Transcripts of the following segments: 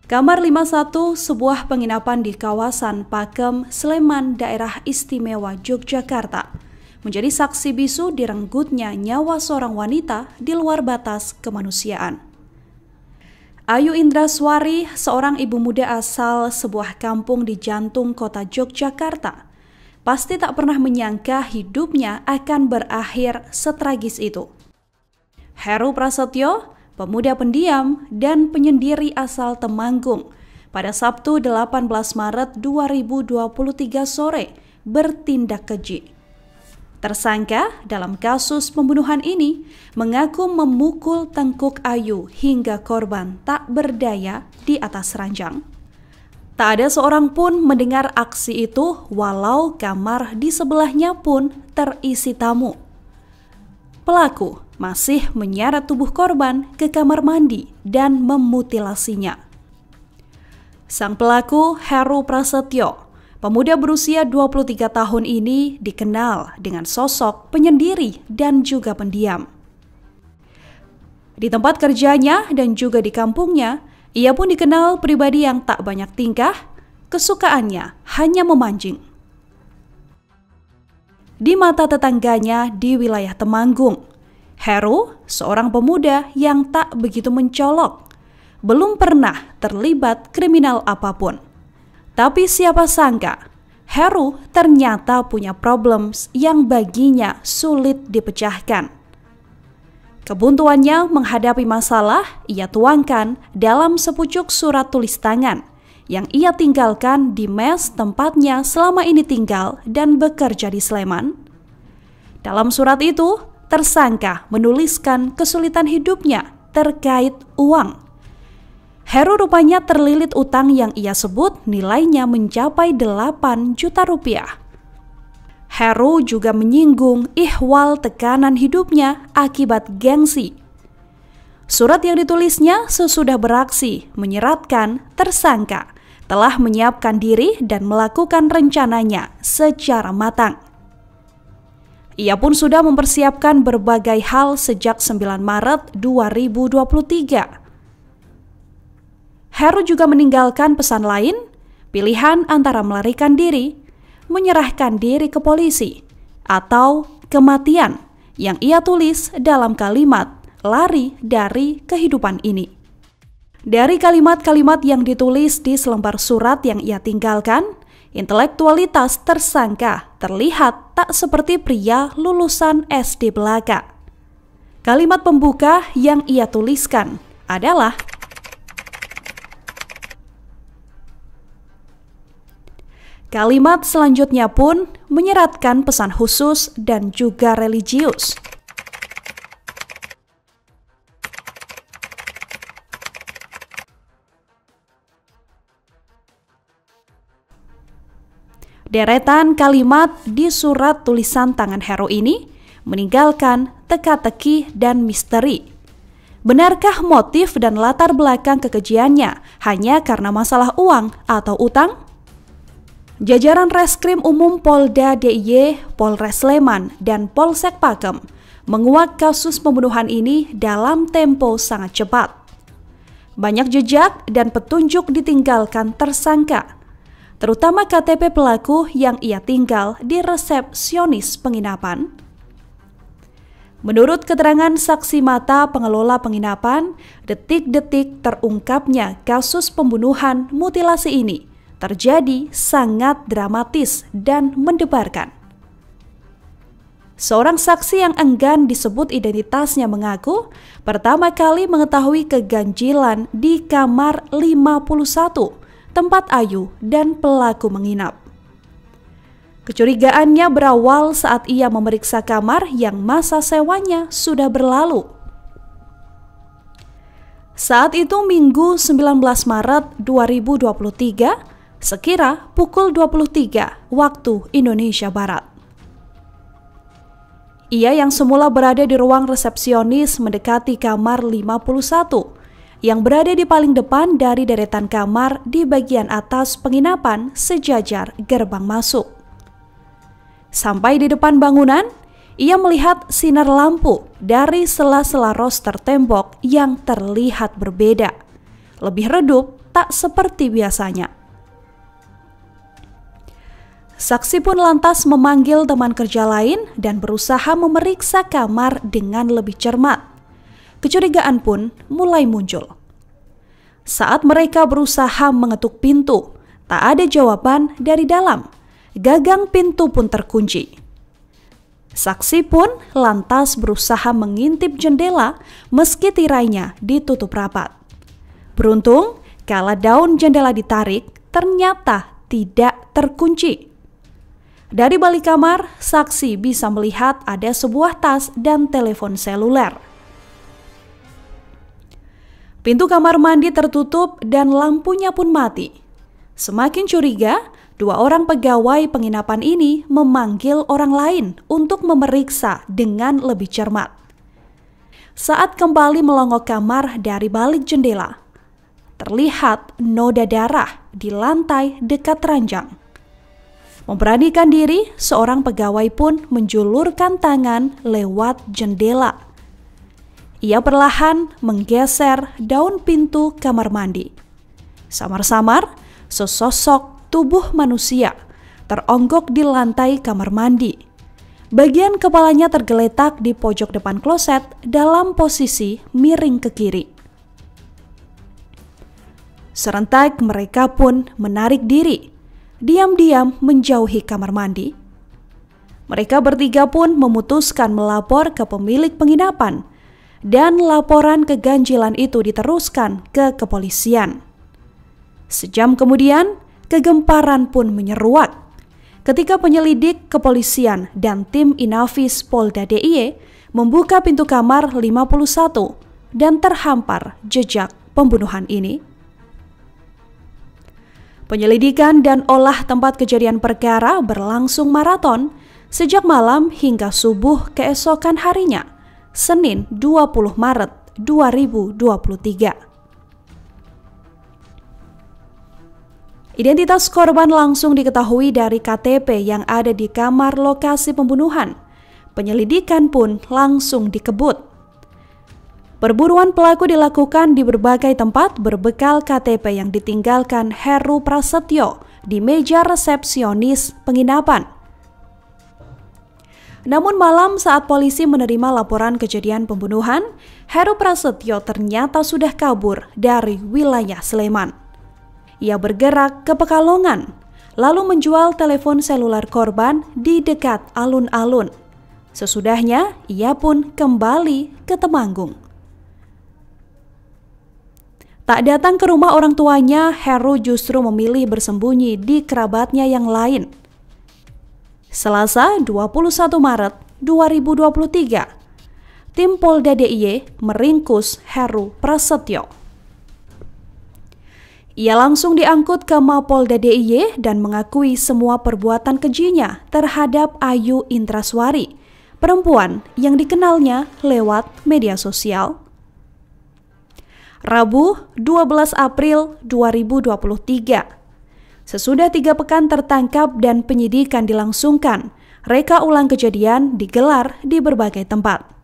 Kamar 51, sebuah penginapan di kawasan Pakem, Sleman, Daerah Istimewa Yogyakarta, menjadi saksi bisu direnggutnya nyawa seorang wanita di luar batas kemanusiaan. Ayu Indraswari, seorang ibu muda asal sebuah kampung di jantung kota Yogyakarta, pasti tak pernah menyangka hidupnya akan berakhir setragis itu. Heru Prasetyo, pemuda pendiam dan penyendiri asal Temanggung, pada Sabtu 18 Maret 2023 sore bertindak keji. Tersangka dalam kasus pembunuhan ini mengaku memukul tengkuk Ayu hingga korban tak berdaya di atas ranjang. Tak ada seorang pun mendengar aksi itu walau kamar di sebelahnya pun terisi tamu. Pelaku masih menyeret tubuh korban ke kamar mandi dan memutilasinya. Sang pelaku, Heru Prasetyo, pemuda berusia 23 tahun ini dikenal dengan sosok penyendiri dan juga pendiam. Di tempat kerjanya dan juga di kampungnya, ia pun dikenal pribadi yang tak banyak tingkah, kesukaannya hanya memancing. Di mata tetangganya di wilayah Temanggung, Heru, seorang pemuda yang tak begitu mencolok, belum pernah terlibat kriminal apapun. Tapi siapa sangka, Heru ternyata punya problems yang baginya sulit dipecahkan. Kebuntuannya menghadapi masalah ia tuangkan dalam sepucuk surat tulis tangan yang ia tinggalkan di mes tempatnya selama ini tinggal dan bekerja di Sleman. Dalam surat itu, tersangka menuliskan kesulitan hidupnya terkait uang. Heru rupanya terlilit utang yang ia sebut nilainya mencapai 8 juta rupiah. Heru juga menyinggung ihwal tekanan hidupnya akibat gengsi. Surat yang ditulisnya sesudah beraksi menyeratkan tersangka telah menyiapkan diri dan melakukan rencananya secara matang. Ia pun sudah mempersiapkan berbagai hal sejak 9 Maret 2023. Heru juga meninggalkan pesan lain, pilihan antara melarikan diri, menyerahkan diri ke polisi, atau kematian yang ia tulis dalam kalimat lari dari kehidupan ini. Dari kalimat-kalimat yang ditulis di selembar surat yang ia tinggalkan, intelektualitas tersangka terlihat tak seperti pria lulusan SD belaka. Kalimat pembuka yang ia tuliskan adalah, kalimat selanjutnya pun menyeratkan pesan khusus dan juga religius. Deretan kalimat di surat tulisan tangan Heru ini meninggalkan teka-teki dan misteri. Benarkah motif dan latar belakang kekejiannya hanya karena masalah uang atau utang? Jajaran Reskrim Umum Polda DIY, Polres Sleman, dan Polsek Pakem menguak kasus pembunuhan ini dalam tempo sangat cepat. Banyak jejak dan petunjuk ditinggalkan tersangka, terutama KTP pelaku yang ia tinggal di resepsionis penginapan. Menurut keterangan saksi mata pengelola penginapan, detik-detik terungkapnya kasus pembunuhan mutilasi ini terjadi sangat dramatis dan mendebarkan. Seorang saksi yang enggan disebut identitasnya mengaku pertama kali mengetahui keganjilan di kamar 51 tempat Ayu dan pelaku menginap. Kecurigaannya berawal saat ia memeriksa kamar yang masa sewanya sudah berlalu. Saat itu Minggu 19 Maret 2023, sekira pukul 23 waktu Indonesia Barat. Ia yang semula berada di ruang resepsionis mendekati kamar 51 yang berada di paling depan dari deretan kamar di bagian atas penginapan sejajar gerbang masuk. Sampai di depan bangunan, ia melihat sinar lampu dari sela-sela roster tembok yang terlihat berbeda, lebih redup tak seperti biasanya. Saksi pun lantas memanggil teman kerja lain dan berusaha memeriksa kamar dengan lebih cermat. Kecurigaan pun mulai muncul. Saat mereka berusaha mengetuk pintu, tak ada jawaban dari dalam. Gagang pintu pun terkunci. Saksi pun lantas berusaha mengintip jendela meski tirainya ditutup rapat. Beruntung, kala daun jendela ditarik, ternyata tidak terkunci. Dari balik kamar, saksi bisa melihat ada sebuah tas dan telepon seluler. Pintu kamar mandi tertutup dan lampunya pun mati. Semakin curiga, dua orang pegawai penginapan ini memanggil orang lain untuk memeriksa dengan lebih cermat. Saat kembali melongok kamar dari balik jendela, terlihat noda darah di lantai dekat ranjang. Memberanikan diri, seorang pegawai pun menjulurkan tangan lewat jendela. Ia perlahan menggeser daun pintu kamar mandi. Samar-samar, sesosok tubuh manusia teronggok di lantai kamar mandi. Bagian kepalanya tergeletak di pojok depan kloset dalam posisi miring ke kiri. Serentak mereka pun menarik diri, diam-diam menjauhi kamar mandi. Mereka bertiga pun memutuskan melapor ke pemilik penginapan dan laporan keganjilan itu diteruskan ke kepolisian. Sejam kemudian, kegemparan pun menyeruak ketika penyelidik kepolisian dan tim Inafis Polda DIY membuka pintu kamar 51 dan terhampar jejak pembunuhan ini. Penyelidikan dan olah tempat kejadian perkara berlangsung maraton sejak malam hingga subuh keesokan harinya, Senin 20 Maret 2023. Identitas korban langsung diketahui dari KTP yang ada di kamar lokasi pembunuhan. Penyelidikan pun langsung dikebut. Perburuan pelaku dilakukan di berbagai tempat berbekal KTP yang ditinggalkan Heru Prasetyo di meja resepsionis penginapan. Namun malam saat polisi menerima laporan kejadian pembunuhan, Heru Prasetyo ternyata sudah kabur dari wilayah Sleman. Ia bergerak ke Pekalongan, lalu menjual telepon seluler korban di dekat alun-alun. Sesudahnya, ia pun kembali ke Temanggung. Tak datang ke rumah orang tuanya, Heru justru memilih bersembunyi di kerabatnya yang lain. Selasa 21 Maret 2023, tim Polda DIY meringkus Heru Prasetyo. Ia langsung diangkut ke Mapolda DIY dan mengakui semua perbuatan kejinya terhadap Ayu Indraswari, perempuan yang dikenalnya lewat media sosial. Rabu 12 April 2023. Sesudah 3 pekan tertangkap dan penyidikan dilangsungkan, reka ulang kejadian digelar di berbagai tempat.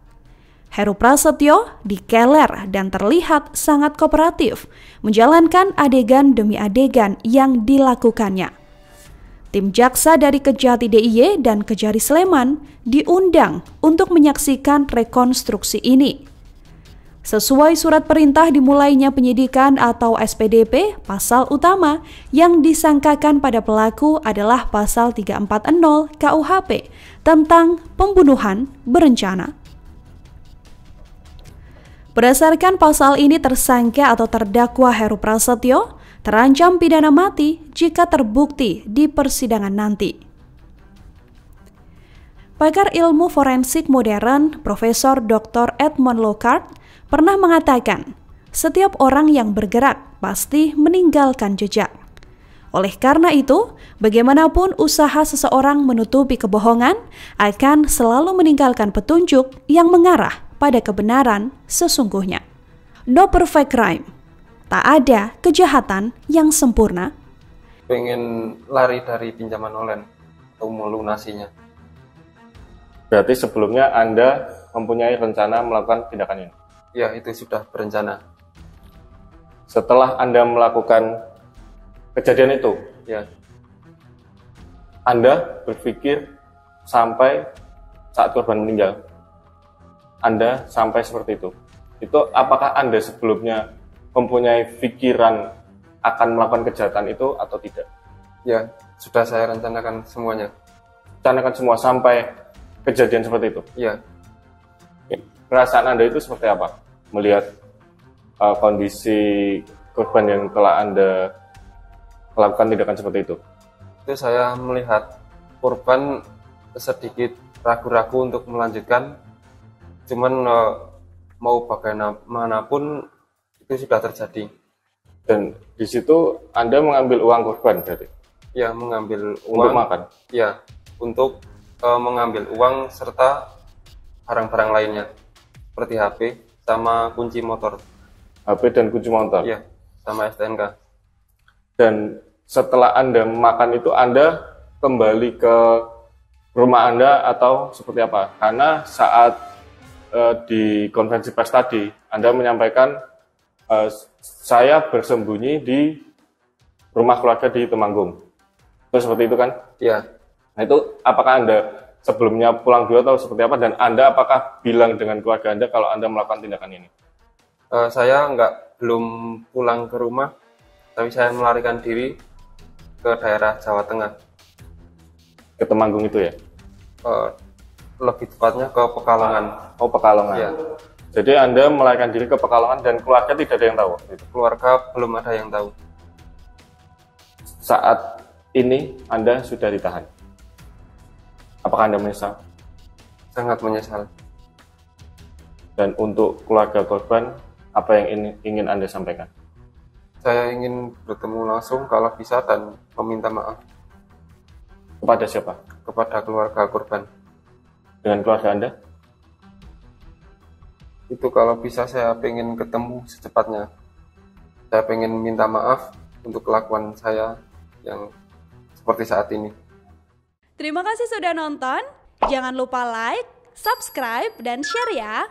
Heru Prasetyo dikeler dan terlihat sangat kooperatif menjalankan adegan demi adegan yang dilakukannya. Tim jaksa dari Kejati DIY dan Kejari Sleman diundang untuk menyaksikan rekonstruksi ini. Sesuai surat perintah dimulainya penyidikan atau SPDP, pasal utama yang disangkakan pada pelaku adalah pasal 340 KUHP tentang pembunuhan berencana. Berdasarkan pasal ini, tersangka atau terdakwa Heru Prasetyo terancam pidana mati jika terbukti di persidangan nanti. Pakar ilmu forensik modern Profesor Dr. Edmond Lockhart pernah mengatakan, setiap orang yang bergerak pasti meninggalkan jejak. Oleh karena itu, bagaimanapun usaha seseorang menutupi kebohongan akan selalu meninggalkan petunjuk yang mengarah pada kebenaran sesungguhnya. No perfect crime. Tak ada kejahatan yang sempurna. Pengen lari dari pinjaman online atau melunasinya. Berarti sebelumnya Anda mempunyai rencana melakukan tindakan ini? Ya, itu sudah berencana. setelah Anda melakukan kejadian itu, Ya, Anda berpikir sampai saat korban meninggal, Anda sampai seperti itu. Itu apakah Anda sebelumnya mempunyai pikiran akan melakukan kejahatan itu atau tidak? ya, sudah saya rencanakan semuanya. Rencanakan semua sampai kejadian seperti itu. Ya, Perasaan Anda itu seperti apa? Melihat kondisi korban yang telah Anda melakukan tindakan seperti itu. itu saya melihat korban sedikit ragu-ragu untuk melanjutkan. Cuman mau bagaimanapun itu sudah terjadi. Dan di situ Anda mengambil uang korban berarti? Ya, mengambil uang. Untuk makan? Ya, untuk mengambil uang serta barang-barang lainnya seperti HP sama kunci motor. HP dan kunci motor? Ya, sama STNK. Dan setelah Anda makan itu, Anda kembali ke rumah Anda atau seperti apa? Karena saat di konferensi pers tadi, Anda menyampaikan saya bersembunyi di rumah keluarga di Temanggung. Itu seperti itu kan? Ya, Nah itu apakah Anda sebelumnya pulang dulu atau seperti apa? Dan Anda apakah bilang dengan keluarga Anda kalau Anda melakukan tindakan ini? saya belum pulang ke rumah, tapi saya melarikan diri ke daerah Jawa Tengah. Ke Temanggung itu ya? Lebih tepatnya ke Pekalongan. Oh, Pekalongan. Ya, Jadi Anda melarikan diri ke Pekalongan dan keluarga tidak ada yang tahu? Gitu. keluarga belum ada yang tahu. Saat ini Anda sudah ditahan. Apakah Anda menyesal? Sangat menyesal. Dan untuk keluarga korban, apa yang ingin Anda sampaikan? Saya ingin bertemu langsung kalau bisa dan meminta maaf Kepada siapa? kepada keluarga korban. Dengan keluarga Anda? Itu kalau bisa saya pengen ketemu secepatnya. Saya pengen minta maaf untuk kelakuan saya yang seperti saat ini. Terima kasih sudah nonton. Jangan lupa like, subscribe, dan share ya.